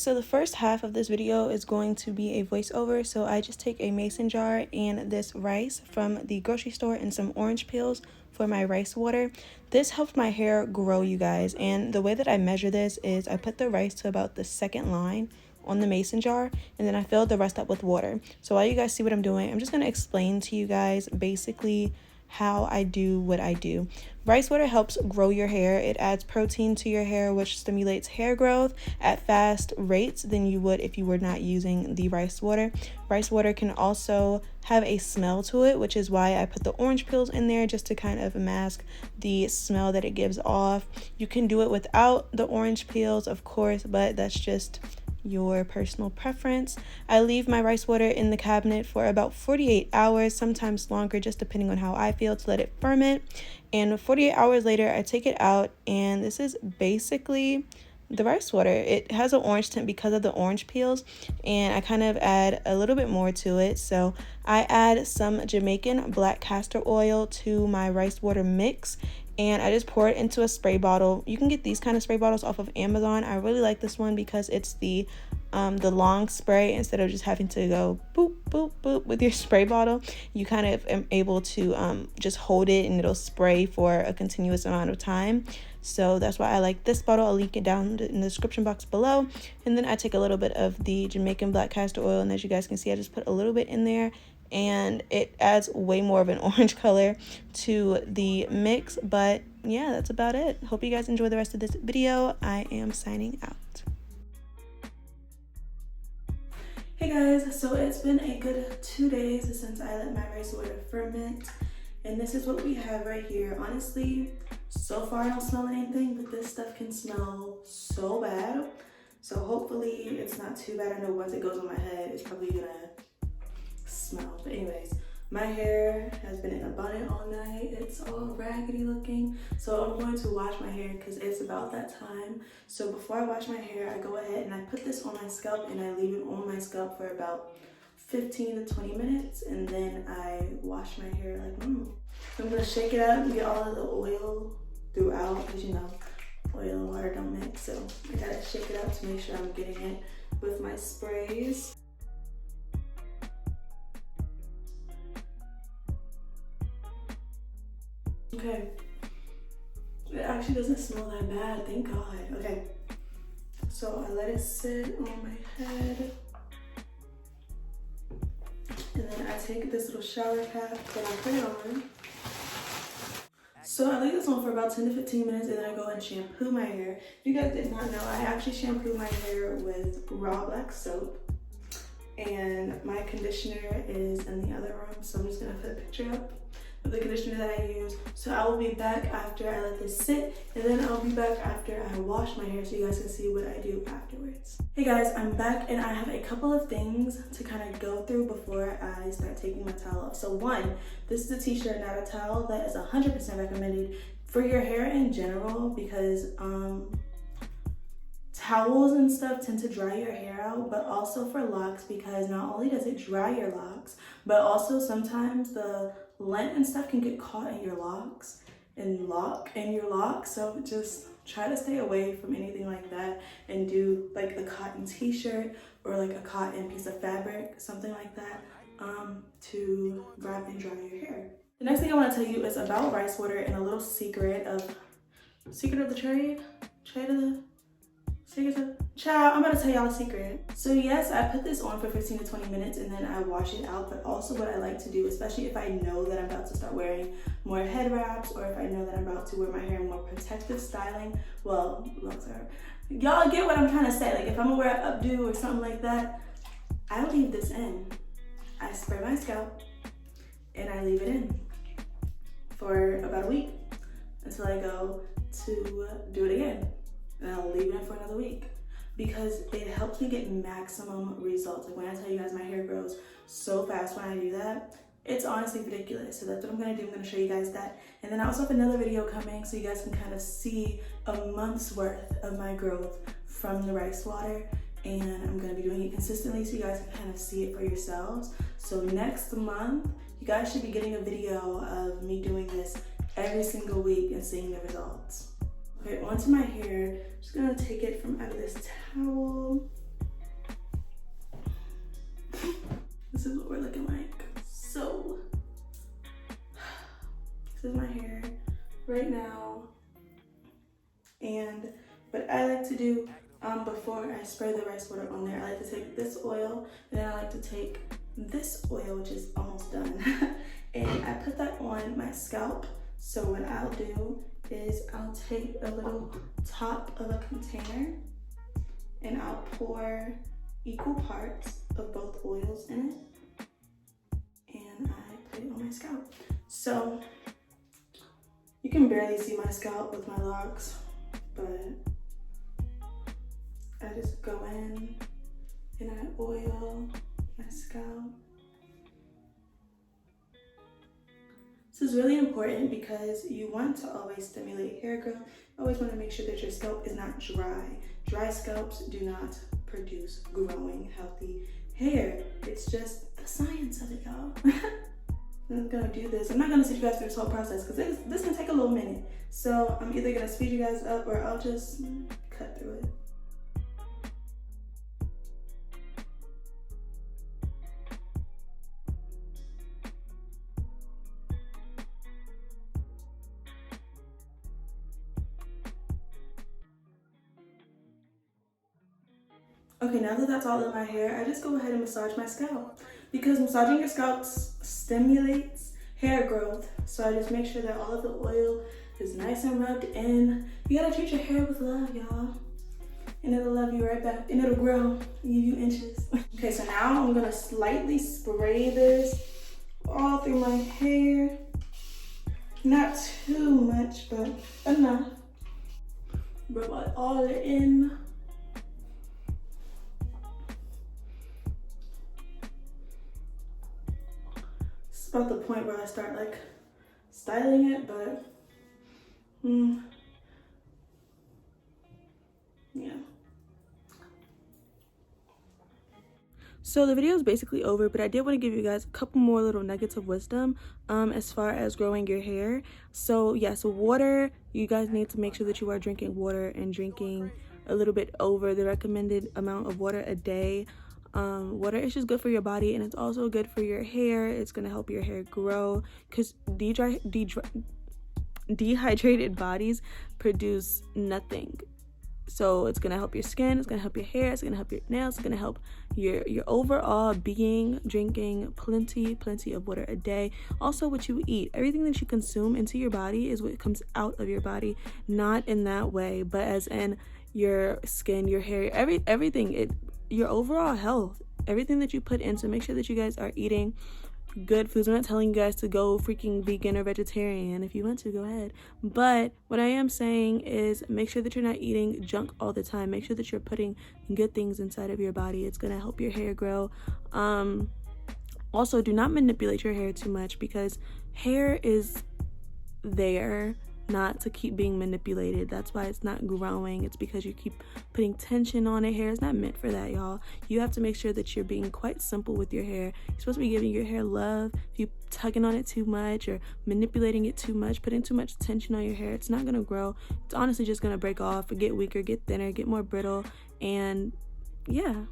so the first half of this video is going to be a voiceover. So I just take a mason jar and this rice from the grocery store and some orange peels for my rice water. This helped my hair grow, you guys, and the way that I measure this is I put the rice to about the second line on the mason jar, and then I filled the rest up with water. So while you guys see what I'm doing, I'm just going to explain to you guys basically how I do what I do. Rice water helps grow your hair. It adds protein to your hair, which stimulates hair growth at fast rates than you would if you were not using the rice water. Rice water can also have a smell to it, which is why I put the orange peels in there, just to kind of mask the smell that it gives off. You can do it without the orange peels, of course, but that's just your personal preference. I leave my rice water in the cabinet for about 48 hours, sometimes longer, just depending on how I feel, to let it ferment. And 48 hours later, I take it out, and this is basically the rice water. It has an orange tint because of the orange peels, and I kind of add a little bit more to it. So I add some Jamaican black castor oil to my rice water mix, and I just pour it into a spray bottle. You can get these kind of spray bottles off of Amazon. I really like this one because it's the long spray. Instead of just having to go boop, boop, boop with your spray bottle, you kind of am able to just hold it and it'll spray for a continuous amount of time. So that's why I like this bottle. I'll link it down in the description box below. And then I take a little bit of the Jamaican black castor oil, and as you guys can see, I just put a little bit in there, and it adds way more of an orange color to the mix. But yeah, that's about it. Hope you guys enjoy the rest of this video. I am signing out. Hey guys, so it's been a good 2 days since I let my rice water ferment, and this is what we have right here. Honestly, so far I don't smell anything, but this stuff can smell so bad. So hopefully it's not too bad. I know once it goes on my head, it's probably gonna smell. But anyways, my hair has been in a bun all night. It's all raggedy looking, so I'm going to wash my hair because it's about that time. So before I wash my hair, I go ahead and I put this on my scalp, and I leave it on my scalp for about 15 to 20 minutes, and then I wash my hair like normal. So I'm gonna shake it up and get all of the oil throughout, because you know oil and water don't mix, so I gotta shake it up to make sure I'm getting it with my sprays. Okay, it actually doesn't smell that bad, thank God. Okay, so I let it sit on my head, and then I take this little shower cap that I put on. So I leave this on for about 10 to 15 minutes, and then I go and shampoo my hair. If you guys did not know, I actually shampoo my hair with raw black soap, and my conditioner is in the other room, so I'm just gonna put a picture up of the conditioner that I use. So I will be back after I let this sit, and then I'll be back after I wash my hair so you guys can see what I do afterwards. Hey guys, I'm back, and I have a couple of things to kind of go through before I start taking my towel off. So one, this is a t-shirt, not a towel. That is 100% recommended for your hair in general, because towels and stuff tend to dry your hair out, but also for locks, because not only does it dry your locks, but also sometimes the lint and stuff can get caught in your locks and lock in your locks. So just try to stay away from anything like that, and do like a cotton t-shirt or like a cotton piece of fabric, something like that, to grab and dry your hair. The next thing I want to tell you is about rice water, and a little secret of the trade of the child. I'm about to tell y'all a secret. So yes, I put this on for 15 to 20 minutes, and then I wash it out. But also what I like to do, especially if I know that I'm about to start wearing more head wraps, or if I know that I'm about to wear my hair in more protective styling, well, y'all get what I'm trying to say. Like if I'm gonna wear an updo or something like that, I leave this in. I spray my scalp, and I leave it in for about a week until I go to do it again. And I'll leave it in for another week, because it helps me get maximum results. Like when I tell you guys my hair grows so fast when I do that, it's honestly ridiculous. So that's what I'm gonna do. I'm gonna show you guys that. And then I also have another video coming so you guys can kind of see a month's worth of my growth from the rice water. And I'm gonna be doing it consistently so you guys can kind of see it for yourselves. So next month, you guys should be getting a video of me doing this every single week and seeing the results. Okay, onto my hair. I'm just gonna take it from out of this towel. right now. And what I like to do before I spray the rice water on there, I like to take this oil, and then I like to take this oil, which is almost done, and I put that on my scalp. So what I'll do is I'll take a little top of a container and I'll pour equal parts of both oils in it, and I put it on my scalp. So you can barely see my scalp with my locks, but I just go in and I oil my scalp. This is really important because you want to always stimulate hair growth. You always want to make sure that your scalp is not dry. Dry scalps do not produce growing, healthy hair. It's just the science of it, y'all. I'm gonna do this. I'm not gonna sit you guys through this whole process because this can take a little minute. So I'm either gonna speed you guys up or I'll just cut through it. Okay, now that that's all in my hair, I just go ahead and massage my scalp because massaging your scalp stimulates hair growth. So I just make sure that all of the oil is nice and rubbed in. You gotta treat your hair with love, y'all. And it'll love you right back, and it'll grow and give you inches. Okay, so now I'm gonna slightly spray this all through my hair. Not too much, but enough. Rub all of it in. About the point where I start like styling it, but yeah. So the video is basically over, but I did want to give you guys a couple more little nuggets of wisdom as far as growing your hair. So yes, water, you guys need to make sure that you are drinking water and drinking a little bit over the recommended amount of water a day. Water is just good for your body, and it's also good for your hair. It's going to help your hair grow because dehydrated bodies produce nothing. So it's going to help your skin, it's going to help your hair, it's going to help your nails, it's going to help your overall being. Drinking plenty of water a day. Also, what you eat, everything that you consume into your body is what comes out of your body, not in that way, but as in your skin, your hair, everything, your overall health, everything that you put in. So make sure that you guys are eating good foods. I'm not telling you guys to go freaking vegan or vegetarian. If you want to, go ahead. But what I am saying is make sure that you're not eating junk all the time. Make sure that you're putting good things inside of your body. It's going to help your hair grow. Also, do not manipulate your hair too much because hair is there not to keep being manipulated. That's why it's not growing. It's because you keep putting tension on it. Hair is not meant for that, y'all. You have to make sure that you're being quite simple with your hair. You're supposed to be giving your hair love. If you tugging on it too much or manipulating it too much, putting too much tension on your hair, it's not gonna grow. It's honestly just gonna break off or get weaker, get thinner, get more brittle, and yeah.